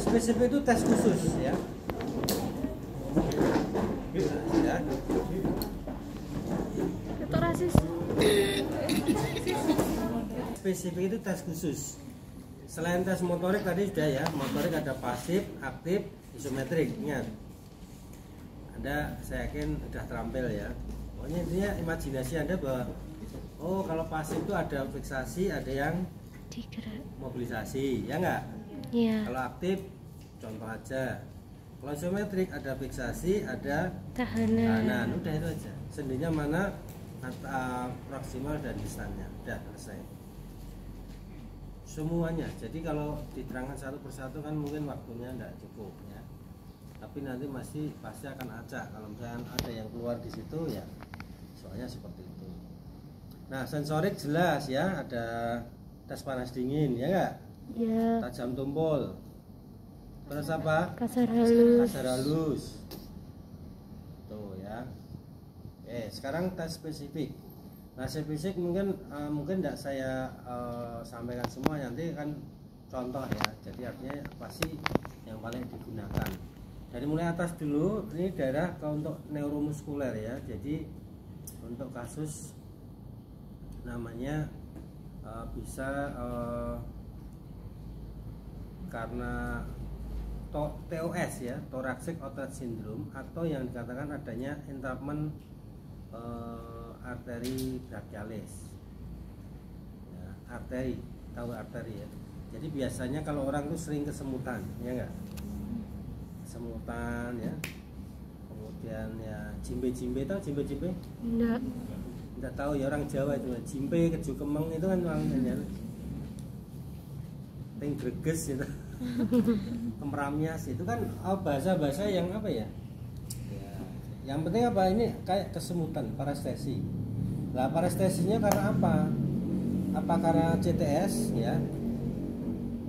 spesifik itu tes khusus ya. Ya. Itu rasis. Spesifik itu tes khusus. Selain tes motorik tadi sudah ya, motorik ada pasif, aktif, isometrik. Ingat, Anda saya yakin sudah terampil ya. Pokoknya intinya imajinasi Anda bahwa oh kalau pasif itu ada fiksasi, ada yang mobilisasi, ya enggak? Iya. Kalau aktif, contoh aja. Kalau isometrik ada fiksasi, ada tahanan. Udah itu aja. Sendinya mana, proksimal dan distannya. Udah selesai. Semuanya. Jadi kalau diterangkan satu persatu kan mungkin waktunya tidak cukup ya. Tapi nanti pasti akan acak kalau misalnya ada yang keluar di situ ya. Soalnya seperti itu. Nah, sensorik jelas ya, ada tes panas dingin ya enggak? Iya. Tajam tumpul. Terus apa? Kasar halus. Kasar halus. Tuh ya. Oke, sekarang tes spesifik. Nah, spesifik mungkin tidak saya sampaikan semua, nanti kan contoh ya. Jadi artinya pasti yang paling digunakan. Dari mulai atas dulu, ini daerah untuk neuromuskuler ya. Jadi untuk kasus namanya bisa karena TOS ya, thoracic outlet syndrome, atau yang dikatakan adanya entrapment arteri brachialis ya, arteri, tahu arteri ya. Jadi biasanya kalau orang itu sering kesemutan ya enggak, kesemutan ya, kemudian ya jimbe-jimbe, tahu jimbe-jimbe? Enggak tahu ya, orang Jawa itu jimbe, keju kemeng itu kan orangnya ting greges gitu. Kemramias itu kan bahasa-bahasa yang apa ya? Yang penting apa, ini kayak kesemutan, parestesi. Lah parestesinya karena apa? Apa karena CTS ya?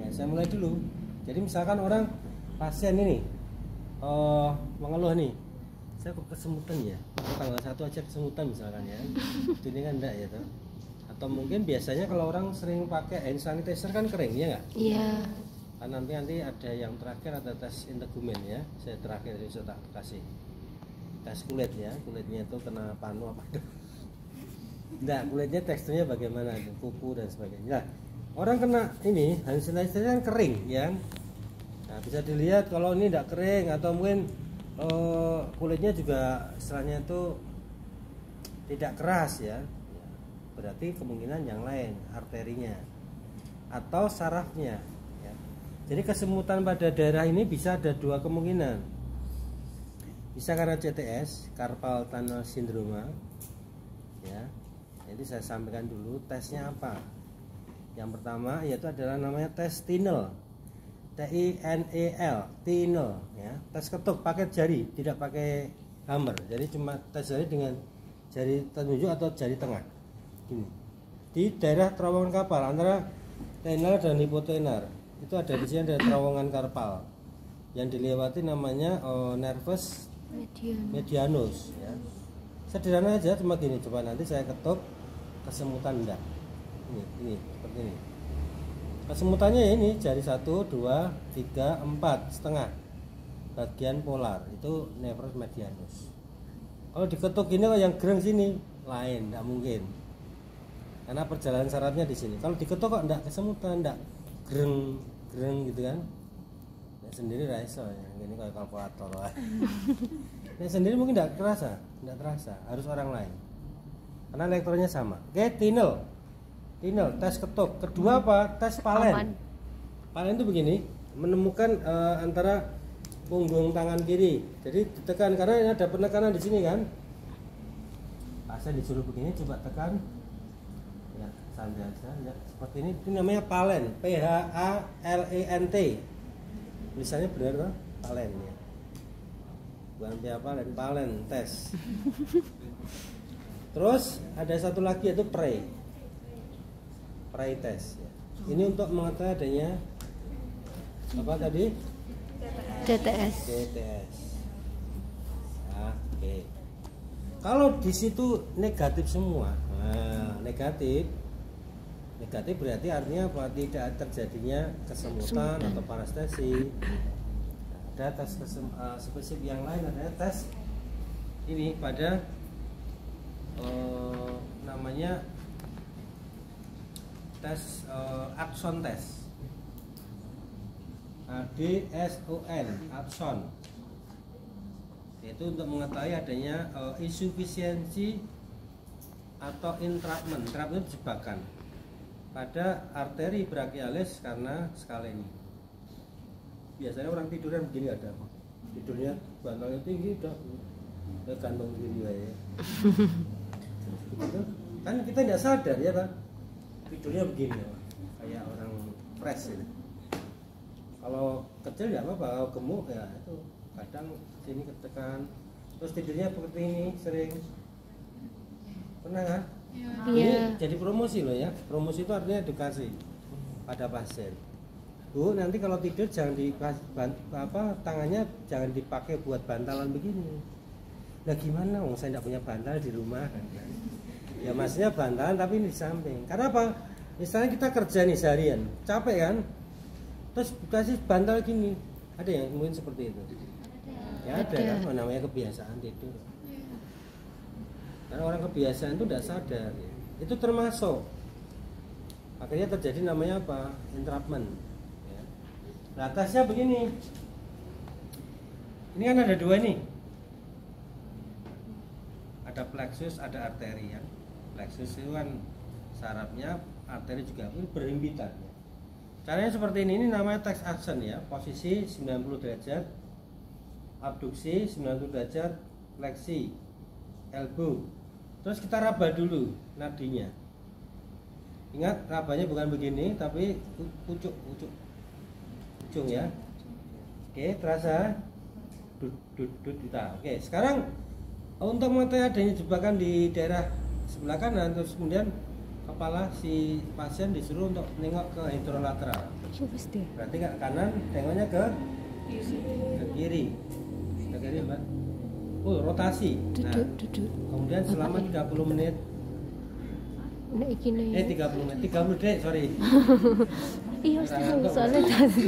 Ya saya mulai dulu. Jadi misalkan orang pasien ini mengeluh nih, saya kok kesemutan ya? Tanggal 1 aja kesemutan misalkan ya. Ini kan enggak ya toh? Atau mungkin biasanya kalau orang sering pakai hand sanitizer kan kering ya enggak? Iya. Kan nanti ada yang terakhir, ada tes integumen ya. Saya terakhir itu tak kasih tes kulit ya, kulitnya itu kena panu apa itu? Enggak, kulitnya teksturnya bagaimana, kuku dan sebagainya. Nah, orang kena ini hand sanitizer kan kering ya. Nah, bisa dilihat kalau ini tidak kering atau mungkin kulitnya juga istilahnya itu tidak keras ya. Berarti kemungkinan yang lain, arterinya atau sarafnya ya. Jadi kesemutan pada daerah ini bisa ada dua kemungkinan. Bisa karena CTS, carpal tunnel syndrome ya. Jadi saya sampaikan dulu tesnya apa. Yang pertama yaitu adalah namanya tes Tinel, TINEL, Tinel ya. Tes ketuk pakai jari, tidak pakai hammer. Jadi cuma tes jari dengan jari telunjuk atau jari tengah. Ini di daerah terowongan karpal antara tenar dan hipotenar. Itu ada di sini, ada terowongan karpal yang dilewati namanya nervus medianus ya. Sederhana aja, cuma gini, coba nanti saya ketuk kesemutan enggak. Ini seperti ini. Kesemutannya ini jari 1, 2, 3, 4 setengah. Bagian polar itu nervus medianus. Kalau diketuk gini yang gereng sini lain, enggak mungkin. Karena perjalanan sarafnya di sini. Kalau diketuk kok enggak kesemutan, enggak gereng gitu kan. Ya sendiri raiso ya, ini kayak kalkulator lah. Ya sendiri mungkin enggak terasa, harus orang lain. Karena elektronya sama. Oke, Tinel, tes ketuk. Kedua apa? Tes palen. Palen itu begini, menemukan antara punggung tangan kiri. Jadi ditekan karena ini ada penekanan di sini kan. Saya disuruh begini, coba tekan. Ya, santai aja ya. Seperti ini, namanya palen, PHALENT. Tulisannya benar kan? Palen ya. Bukan palen, tes. Terus ada satu lagi yaitu pray test ya. Ini untuk mengetahui adanya apa tadi? CTS. Ya, oke. Kalau di situ negatif semua, negatif, Negatif berarti artinya apa? Tidak terjadinya kesemutan Kesemutan. atau parestesi. Ada tes spesifik yang lain, ada tes ini pada namanya tes akson tes, ADSON, akson, yaitu untuk mengetahui adanya insufisiensi atau entrapment. Entrapment itu jebakan pada arteri brachialis karena skaleni. Biasanya orang tidurnya begini, ada tidurnya bantalnya tinggi, udah gantung begini ya. Gitu. Kan kita tidak sadar ya kan, tidurnya begini ya, kayak orang fresh gitu. Kalau kecil ya apa-apa, kalau gemuk ya itu kadang sini ketekan, terus tidurnya seperti ini sering. Pernah kan? Iya. Ini jadi promosi loh ya. Promosi itu artinya edukasi pada pasien. Bu, nanti kalau tidur jangan tangannya jangan dipakai buat bantalan begini. Nah gimana? Saya tidak punya bantal di rumah kan? Ya maksudnya bantalan tapi ini di samping. Karena apa? Misalnya kita kerja nih seharian, capek kan? Terus kasih bantal gini. Ada yang mungkin seperti itu? Ya ada kan? Oh, namanya kebiasaan tidur. Karena orang kebiasaan itu tidak sadar, itu termasuk akhirnya terjadi namanya apa? Entrapment. Ya. Nah, atasnya begini. Ini kan ada dua nih. Ada plexus, ada arteri ya. Plexus itu kan sarafnya, arteri juga berhimpitan. Ya. Caranya seperti ini namanya text action ya. Posisi 90 derajat, abduksi 90 derajat, fleksi, elbow. Terus kita raba dulu nadinya. Ingat rabanya bukan begini tapi ujung ya. Oke, terasa kita. Oke, sekarang untuk mengetahui adanya jebakan di daerah sebelah kanan, terus kemudian kepala si pasien disuruh untuk nengok ke hidrolateral. Berarti ke kanan, tengoknya ke kiri. Ke kiri, Mbak. Rotasi. Nah, kemudian selama 30 menit. 30 menit, 30 detik, sorry. Iya, soalnya tadi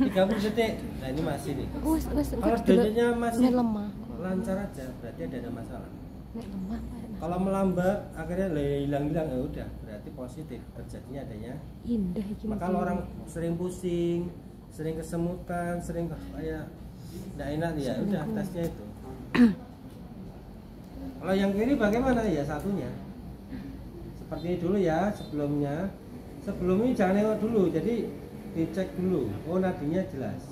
30 detik. Nah, ini masih nih. Kalau dulu denyutnya masih lemah. lancar aja, berarti ada masalah. Lemah. Kalau melambat akhirnya hilang-hilang, ya udah, berarti positif terjadinya adanya. Indah gimana? Maka kalau orang sering pusing, sering kesemutan, sering kayak tidak enak ya, udah tesnya itu. Kalau yang kiri bagaimana ya satunya? Seperti ini dulu ya sebelumnya. Sebelum ini jangan nengok dulu, jadi dicek dulu. Oh nadinya jelas.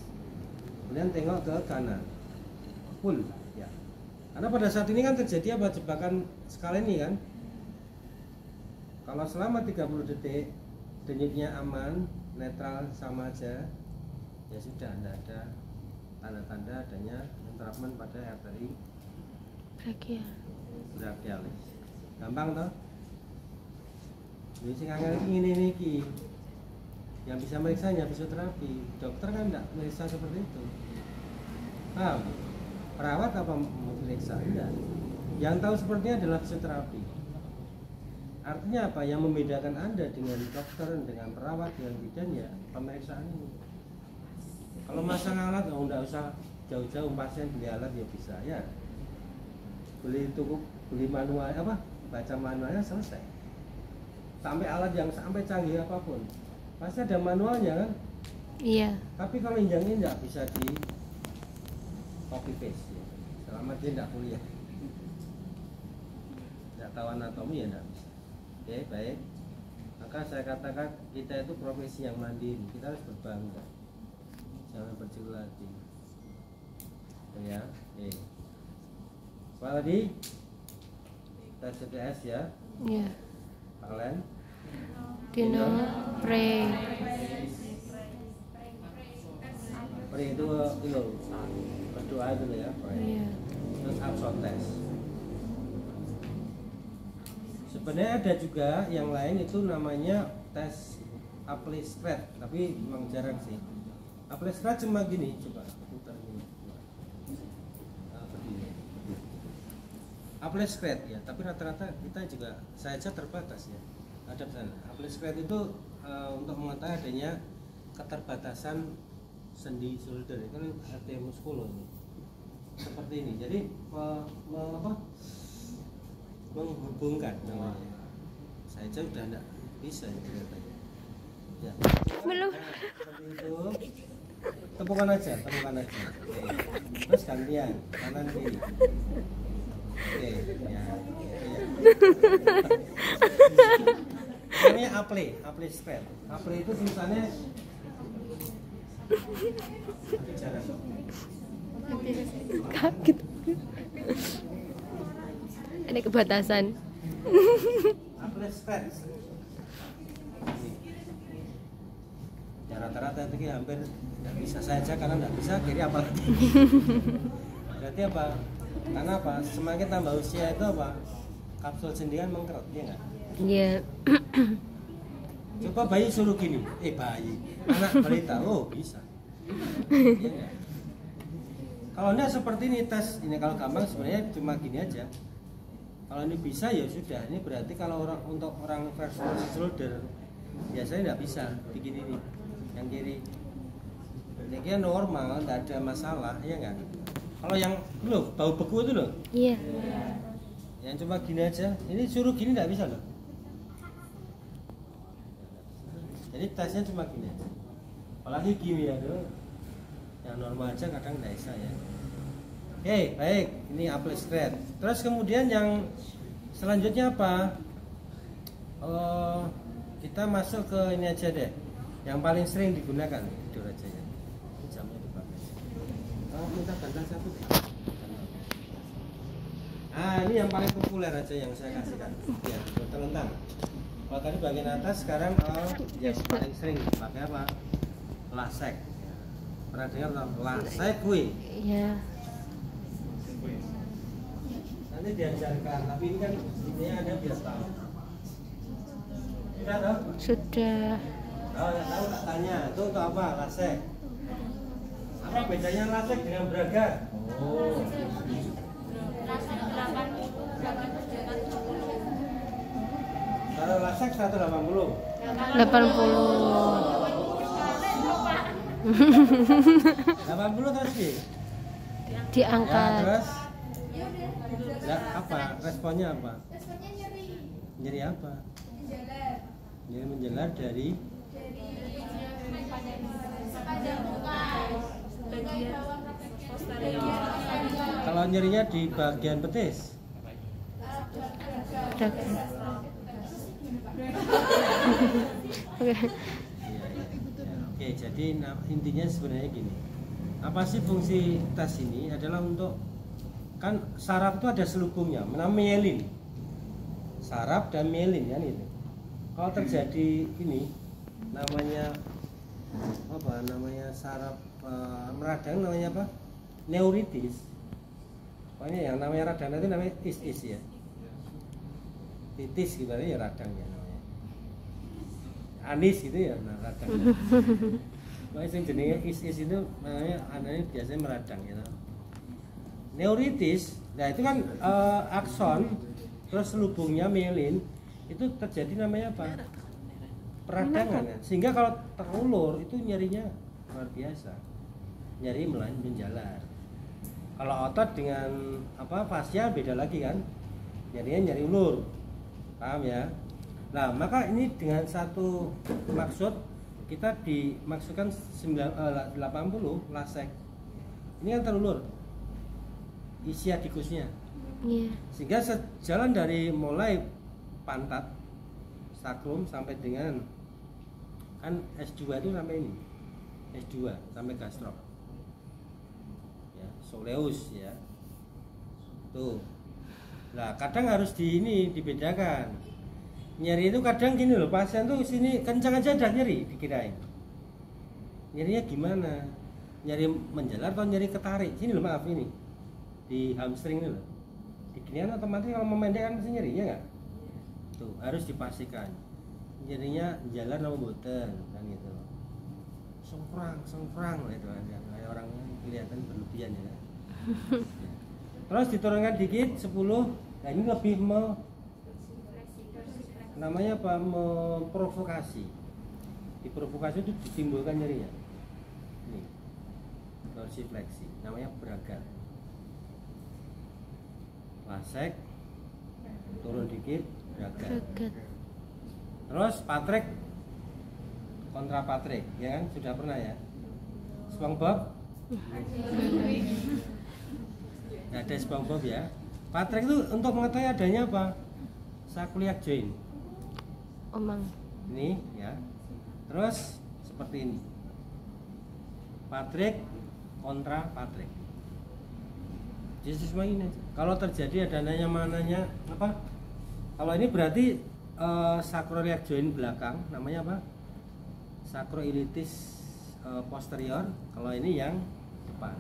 Kemudian tengok ke kanan. Full ya. Karena pada saat ini kan terjadi apa jebakan skala ini kan. Kalau selama 30 detik denyutnya aman, netral sama aja, ya sudah tidak ada tanda-tanda adanya entrapment pada arteri brachialis. Gampang toh? Jadi sing angel ini iki. Yang bisa meriksanya fisioterapi. Dokter kan tidak meriksa seperti itu. Paham? Perawat apa meriksa? Enggak. Yang tahu sepertinya adalah fisioterapi. Artinya apa? Yang membedakan Anda dengan dokter, dengan perawat, dengan bidan ya pemeriksaan ini. Kalau masang alat nggak usah jauh-jauh, pasien beli alat ya bisa ya. Beli manual apa? Baca manualnya selesai. Sampai alat yang sampai canggih apapun pasti ada manualnya kan. Iya. Tapi kalau injang ini nggak bisa di copy paste ya. Selama dia nggak kuliah, nggak tahu anatomi ya nggak bisa. Oke baik, maka saya katakan kita itu profesi yang mandiri, kita harus berbangga, jangan berkecil hati ya. Oke, apa tadi tes CTS ya. Iya. Kalian Dino pre itu berdoa dulu ya. Iya. Terus absorb test. Sebenarnya ada juga yang lain itu namanya tes Apply-Scratch, tapi memang jarang sih. Apply-Scratch cuma gini, coba putar gini. Apply-Scratch ya, tapi rata-rata kita juga saya aja terbatas ya. ada pesan. Apple square itu untuk mengetahui adanya keterbatasan sendi shoulder itu kan arteria muskulo ini. Seperti ini. Jadi menghubungkan namanya. Saya aja udah enggak bisa ini katanya. Ya. Belum. Nah, seperti itu. Tepukan aja. Oke. Terus gantian kanan kiri. Oke, ya. Ini apple square. Apple itu tulisannya jarak. Kaget. Ada kebatasan. Apple square. Ya rata-rata itu hampir tidak bisa saja karena tidak bisa kiri apa lagi. Berarti apa? Karena apa? Semakin tambah usia itu apa? Kapsul sendi kan mengkeret, ya nggak? Iya. Coba bayi suruh gini, bayi, anak balita, bisa. Iya nggak? Kalau enggak seperti ini tes, ini kalau gampang sebenarnya cuma gini aja. Kalau ini bisa ya sudah. Ini berarti kalau untuk orang versus shoulder biasanya nggak bisa bikin ini, yang kiri. Yang kiri normal, nggak ada masalah, ya nggak? Kalau yang loh bau beku itu loh. Iya. Yang cuma gini aja, ini suruh gini nggak bisa loh. Jadi tesnya cuma gini aja. Apalagi gini ya tuh, yang normal aja kadang nggak bisa ya. Oke, baik, ini apple square. Terus kemudian yang selanjutnya apa? Kita masuk ke ini aja deh, yang paling sering digunakan tidur aja ya. Jamnya dipakai. Minta bantal satu deh. Ini yang paling populer aja yang saya kasihkan. Ya, terlentang. Kalau tadi bagian atas, sekarang yang paling sering dipakai apa? Lasek. Pernah dengar lasek kui? Iya. Nanti diajarkan, tapi ini kan ini ada biar tahu. Sudah tahu? Sudah. Kalau nggak tahu tak tanya, itu untuk apa lasek? Apa bedanya lasek dengan braga? Kalau lasek 180. 80 terus sih. Diangkat. Terus apa? Responnya apa? Nyeri apa? Nyeri menjelar dari kalau nyerinya di bagian betis. Oke. Oke, jadi intinya sebenarnya gini. Apa sih fungsi tes ini? Adalah untuk kan saraf itu ada selubungnya, namanya mielin. Saraf dan mielin kan itu. Kalau terjadi ini namanya apa? Namanya saraf meradang namanya apa? Neuritis. Pokoknya yang namanya radang itu namanya is ya. Titis gitu ya radang ya namanya. Anis gitu ya radang. Pokoknya yang jenenge is itu namanya anaknya biasanya meradang gitu. Neuritis, nah itu kan akson terus selubungnya mielin itu terjadi namanya apa? Peradangan ya. Sehingga kalau terulur itu nyerinya luar biasa. Nyeri menjalar. Kalau otot dengan apa fascia beda lagi kan? Nyerinya nyeri ulur. Paham ya? Nah, maka ini dengan satu maksud kita dimaksudkan 80 lasek. Ini kan terulur. Ischiadicusnya. Iya. Sehingga sejalan dari mulai pantat sakrum sampai dengan kan S2 itu sampai ini. S2 sampai gastrok. Ya, soleus ya. Tuh. Nah, kadang harus dibedakan. Nyeri itu kadang gini loh, pasien tuh sini kencang aja udah nyeri dikirain. Nyerinya gimana? Nyeri menjalar atau nyeri ketarik? Sini loh, maaf ini. Di hamstring ini loh. Di ginian otomatis kalau memendek kan mesti nyeri, ya enggak? Tuh, harus dipastikan. Nyerinya jalan sama boten kan gitu. Songkrang itu aja. Kayak orang kelihatan berlebihan ya. Terus diturunkan dikit 10. Nah, ini lebih namanya apa, memprovokasi. Diprovokasi itu ditimbulkan nyerinya. Ini dorsifleksi, namanya bragat. Lasek, turun dikit, bragat. Bragat. Terus patrek, kontra patrek, ya kan sudah pernah ya. SpongeBob, ada SpongeBob ya. Patrek itu untuk mengetahui adanya apa? Sacroiliac joint. Omang. Ini ya. Terus seperti ini. Patrek kontra patrek. Jadi semua ini. Kalau terjadi adanya mananya apa? Kalau ini berarti sacroiliac joint belakang, namanya apa? Sacroilitis posterior. Kalau ini yang depan.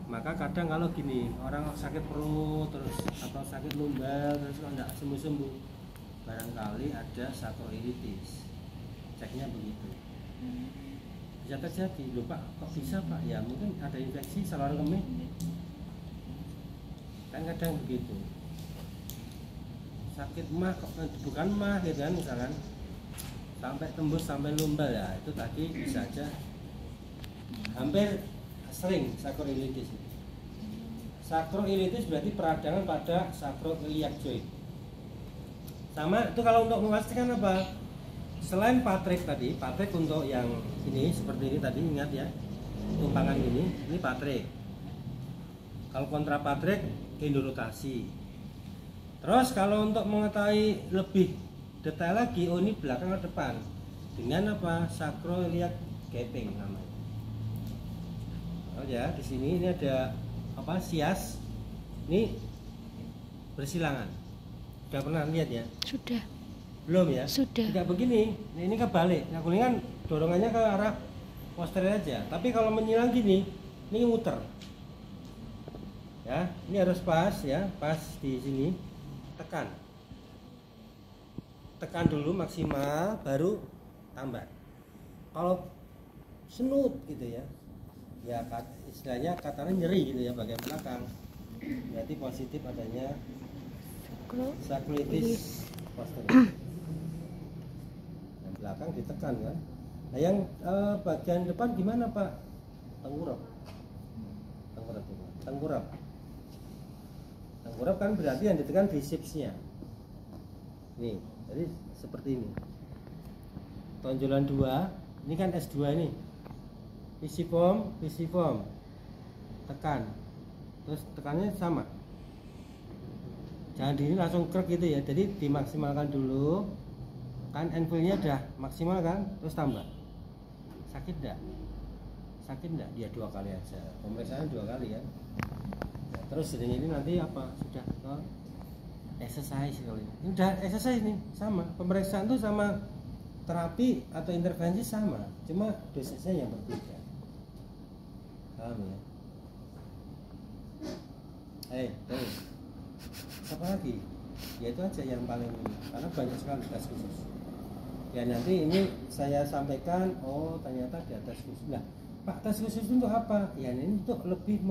Maka kadang kalau gini, orang sakit perut terus atau sakit lumbar terus kalau nggak sembuh-sembuh, barangkali ada sacroilitis. Ceknya begitu. Bisa terjadi, loh Pak, kok bisa Pak? Ya mungkin ada infeksi saluran kemih. Kan kadang begitu. Sakit mah, bukan mah gitu kan, misalkan sampai tembus sampai lumbar ya, itu tadi bisa aja. Hampir sering sacroilitis. Sacroilitis berarti peradangan pada sacroiliac joint. Sama itu kalau untuk memastikan apa? Selain patrek tadi, patrek untuk yang ini seperti ini tadi, ingat ya, tumpangan ini patrek. Kalau kontra patrek, endorotasi. Terus kalau untuk mengetahui lebih detail lagi, oh ini belakang atau depan, dengan apa? Sacroiliac gaping namanya. Oh ya, di sini ini ada apa? Sias. Ini bersilangan. Sudah pernah lihat ya? Sudah. Belum ya? Sudah. Tidak begini. Nah, ini kebalik. Nah, kuning kan dorongannya ke arah posterior aja. Tapi kalau menyilang gini, ini muter. Ya, ini harus pas ya, pas di sini. Tekan. Tekan dulu maksimal, baru tambah. Kalau senut gitu ya. Ya istilahnya katanya nyeri gitu ya bagian belakang. Berarti positif adanya sacroilitis posterior. Yang belakang ditekan kan. Nah yang bagian depan gimana Pak? Tengkurap. Tengkurap kan berarti yang ditekan bisepsnya. Nih, jadi seperti ini. Tonjolan 2, ini kan S2 ini. Pisiform, tekan. Terus tekannya sama. Jangan di ini langsung krek gitu ya. Jadi dimaksimalkan dulu. Kan anvilnya udah maksimal kan, terus tambah. Sakit enggak? Dia 2 kali aja. Pemeriksaan 2 kali kan. Nah, terus sedang ini nanti apa? Sudah ke exercise kali ini. Udah exercise nih, sama. Pemeriksaan tuh sama terapi atau intervensi sama, cuma dosisnya yang berbeda. Paham ya? Terus apa lagi? Ya itu aja yang paling ini, karena banyak sekali tes khusus. Ya nanti ini saya sampaikan, oh ternyata ada tes khusus. Nah, Pak, tes khusus itu untuk apa? Ya ini untuk lebih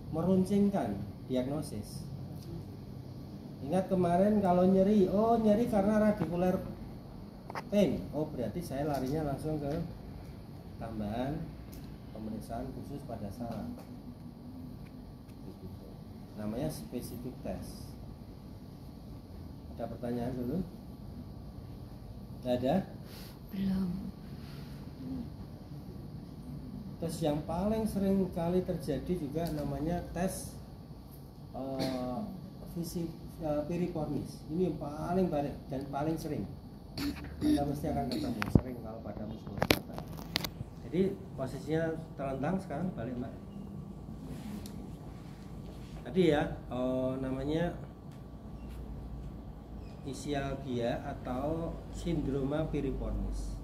meruncingkan diagnosis. Ingat kemarin kalau nyeri, oh nyeri karena radicular pain, oh berarti saya larinya langsung ke tambahan pemeriksaan khusus pada saraf. Begitu. Namanya specific test. Ada pertanyaan dulu? Tidak ada? Belum. Tes yang paling sering kali terjadi juga namanya tes piriformis. Ini yang paling banyak dan paling sering. Anda mesti akan ketemu sering kalau pada musuh. Jadi posisinya terlentang, sekarang balik Mbak. Tadi ya, namanya isialgia atau sindroma piriformis.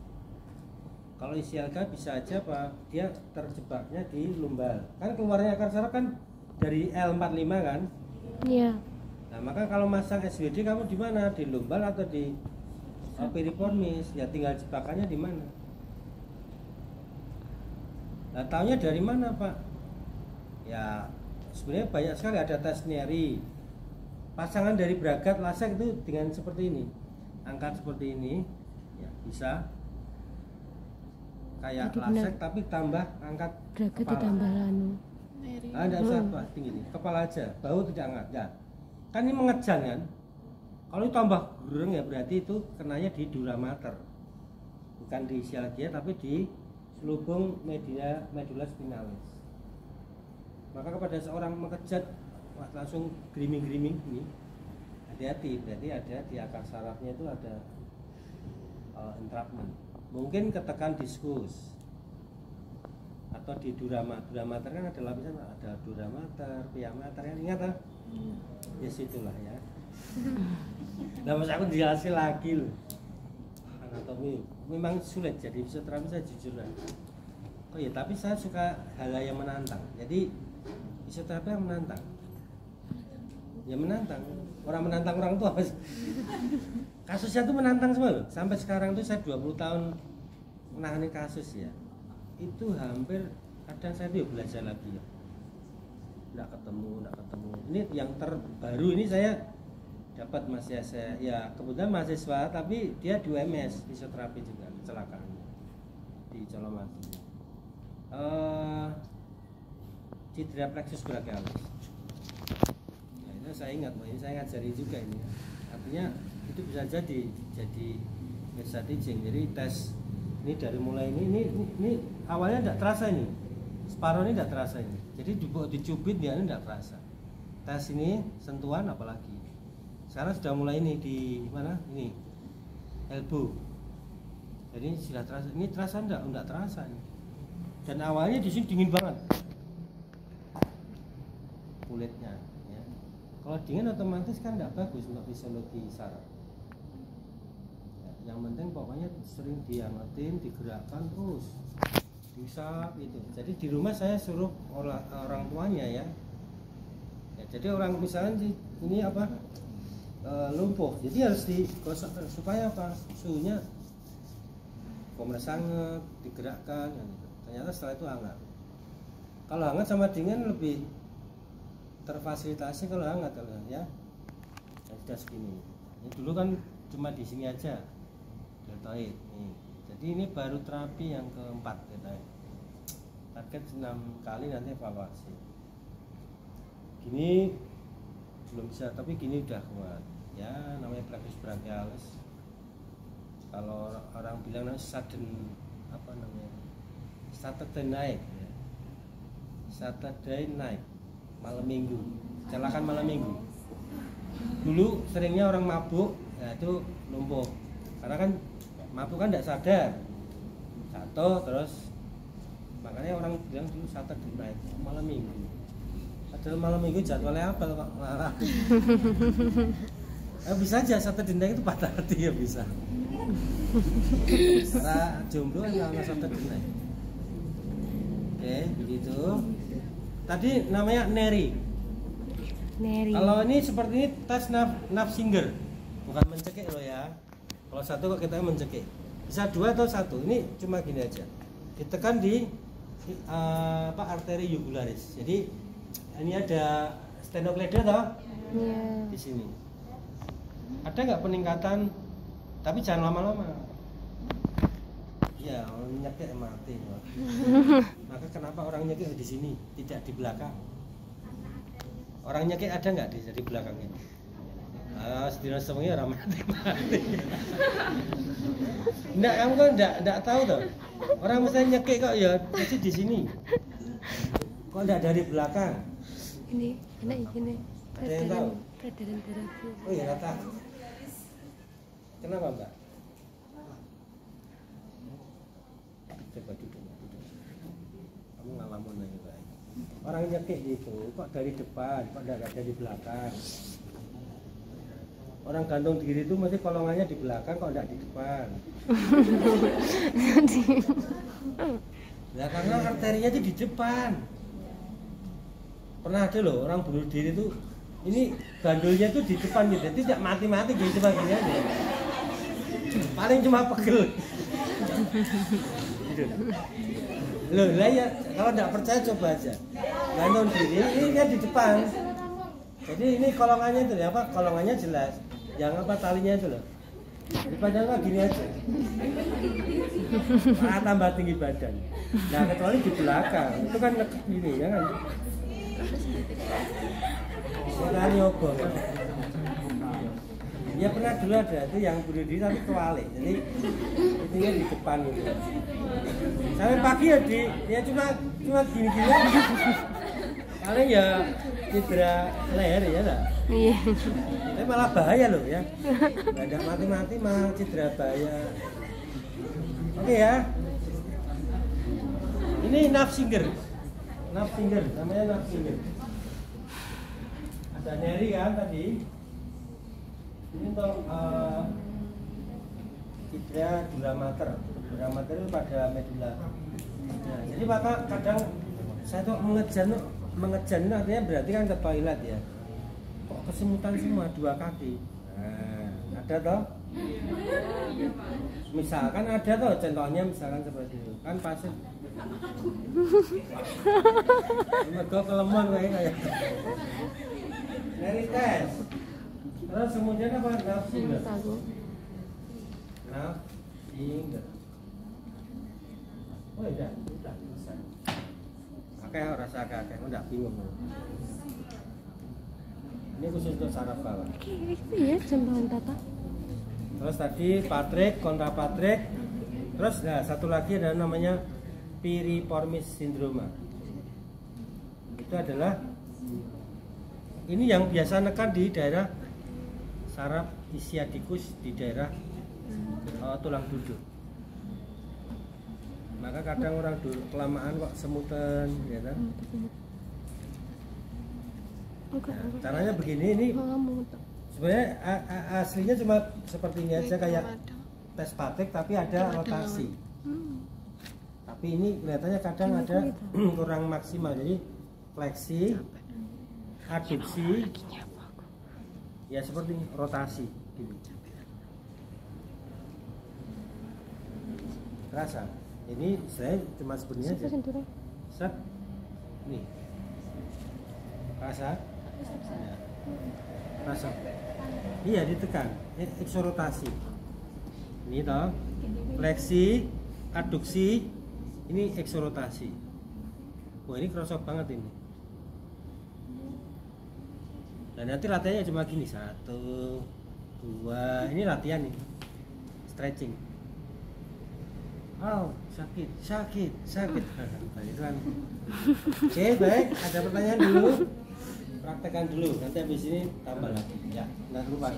Kalau isialgia bisa aja Pak, dia terjebaknya di lumbar. Kan keluarnya akar saraf kan dari L45 kan? Iya. Nah, maka kalau masang SWD kamu di mana? Di lumbar atau di piriformis? Ya tinggal jebakannya di mana. Nah, taunya dari mana Pak? Ya sebenarnya banyak sekali, ada tes nyeri pasangan dari bragat lasek itu dengan seperti ini, angkat seperti ini ya, bisa kayak Jadi lasek benar. tapi tambah angkat Bragat kepala. ditambah lanu. Tidak usah apa tinggi nih, kepala aja, bahu tidak angkat ya. Kan ini mengejan kan. Kalau tambah gereng ya berarti itu kenanya di dura mater, bukan di ischialgia tapi di selubung medula spinalis. Maka kepada seorang mengejat langsung griming ini, hati-hati, berarti ada di akar sarafnya itu ada entrapment. Mungkin ketekan diskus atau di dura mater kan ada lapisan, ada dura mater, pia mater kan, ingat ah? Ya situlah ya. Nah mas aku jelasin lagi loh, anatomi memang sulit, jadi fisioterapi saya jujur lah. Oh ya, tapi saya suka hal yang menantang. Jadi fisioterapi yang menantang, ya menantang. Orang menantang orang itu apa sih? Kasusnya tuh menantang semua loh. Sampai sekarang tuh saya 20 tahun menangani kasus ya. Itu hampir kadang saya tuh belajar lagi ya. Nggak ketemu. Ini yang terbaru ini saya dapat mahasiswa ya, kebetulan mahasiswa tapi dia di UMS fisioterapi juga, kecelakaan di Colomadu. Cedera plexus brachialis. Nah, itu saya ingat, ini saya ngajari juga ini. Artinya itu bisa jadi mersa teaching. Jadi tes ini dari mulai ini awalnya tidak terasa ini. Separuh ini tidak terasa ini. Jadi dicubit dia ini tidak terasa. Tes ini sentuhan apalagi. Sekarang sudah mulai ini di mana? Ini elbow. Jadi sudah terasa. Ini terasa enggak terasa ini. Dan awalnya di sini dingin banget kulitnya. Ya. Kalau dingin otomatis kan enggak bagus untuk fisiologi saraf. Ya, yang penting pokoknya sering dihangatin, digerakkan terus, diusap itu. Jadi di rumah saya suruh orang tuanya ya. Jadi orang misalnya ini apa? Lumpuh, jadi harus digosok supaya apa, suhunya kompres hangat, digerakkan gitu. Ternyata setelah itu hangat. Kalau hangat sama dingin lebih terfasilitasi kalau hangat ya. Sudah segini. Ini dulu kan cuma di sini aja deltoid nih. Jadi ini baru terapi yang keempat deltoid. Target 6 kali nanti evaluasi. Gini belum bisa, tapi gini udah kuat ya, namanya plexus brachialis. Kalau orang bilang namanya sudden apa namanya, Saturday night ya. Saturday night, malam minggu, kecelakaan malam minggu. Dulu seringnya orang mabuk ya itu lumpuh, karena kan mabuk kan tidak sadar, jatuh terus, makanya orang bilang dulu Saturday night, malam minggu. Padahal malam minggu jadwalnya apa kok ngarah. Bisa aja Saturday night itu patah hati ya bisa. Karena jomblo kan sama Saturday night. Oke, begitu. Tadi namanya Neri. Kalau ini seperti ini tes Nafziger, bukan mencekik loh ya. Kalau satu kok kita mencekik. Bisa dua atau satu. Ini cuma gini aja. Ditekan di arteri jugularis. Jadi ini ada stenokleda toh? Iya. Di sini. Ada nggak peningkatan? Tapi jangan lama-lama. Ya, nyekik mati. Maka kenapa orang nyekik di sini, tidak di belakang? Orang nyekik ada nggak di belakang ini? Sedina semuanya orang mati. Nggak, kamu kan nggak tahu toh. Orang mesti nyekik kok ya pasti di sini. Kok nggak dari belakang? Ini enak ini. Ada yang tahu? Peredaran darahku. Oh iya, rata. Kenapa Mbak? Coba duduk. Kamu ngalamun aja baik. Orang nyekik itu kok dari depan, kok nggak dari belakang. Orang gantung diri itu mesti kolongannya di belakang, kok nggak di depan. Ya karena arterinya itu di depan. Pernah ada loh orang bunuh diri itu, ini bandulnya itu di depan gitu, jadi tidak mati-mati gitu, cuma gini aja. Paling cuma pegel. Gitu. Loh lah ya, kalau tidak percaya coba aja. Gantung diri, ini kan di depan. Jadi ini kolongannya itu ya, apa? Kolongannya jelas. Yang apa talinya itu loh. Jadi padahal mah gini aja. Tambah tinggi badan. Nah kecuali di belakang, itu kan nekuk gini ya kan. Sekarang nyoba. Ya pernah dulu ada itu yang bunuh diri tapi kewalik. Jadi intinya di depan gitu. Sampai pagi ya cuma gini-gini. Paling ya cedera leher ya lah. Iya. Tapi malah bahaya loh ya. Nggak ada mati-mati malah cedera bahaya. Oke ya. Ini Nafsinger, namanya Nafsinger. Ada nyeri kan tadi. Ini untuk cedera dura mater itu pada medula. Nah, jadi maka kadang saya tuh mengejan itu artinya berarti kan ke toilet ya. Kok kesemutan semua dua kaki. Nah, ada toh? Misalkan ada toh contohnya misalkan seperti itu. Kan pasien mergo kelemon kayak. Dari tes. Terus kemudian apa? Nafsinger. Nafsinger. Oh udah selesai. Oke, rasa kakek udah bingung. Ini khusus untuk saraf bawah. Itu ya jembatan tata. Terus tadi Patrick, kontra Patrick. Terus nah, satu lagi ada namanya piriformis syndrome. Itu adalah ini yang biasa nekan di daerah saraf ischiadicus di daerah tulang duduk. Maka kadang orang dulu kelamaan kok semutan, ya kan? Nah, caranya begini ini. Sebenarnya aslinya cuma seperti ini aja kayak tes Patrick tapi ada rotasi. Tapi ini kelihatannya kadang ada kurang maksimal. Jadi fleksi, aduksi, ya seperti rotasi. Gitu. Rasa. Ini saya cuma sebenarnya aja. Set. Nih. Rasa. Ya. Rasa. Iya ditekan. Eksorotasi. Ini toh. Fleksi, aduksi. Ini eksorotasi. Wah ini kerasa banget ini. Dan nanti latihannya cuma gini 1, 2. Ini latihan nih. Stretching. Oh, sakit. Nah, itu kan. Oke, baik. Ada pertanyaan dulu. Praktekkan dulu. Nanti habis ini tambah lagi. Ya, nggak lupa.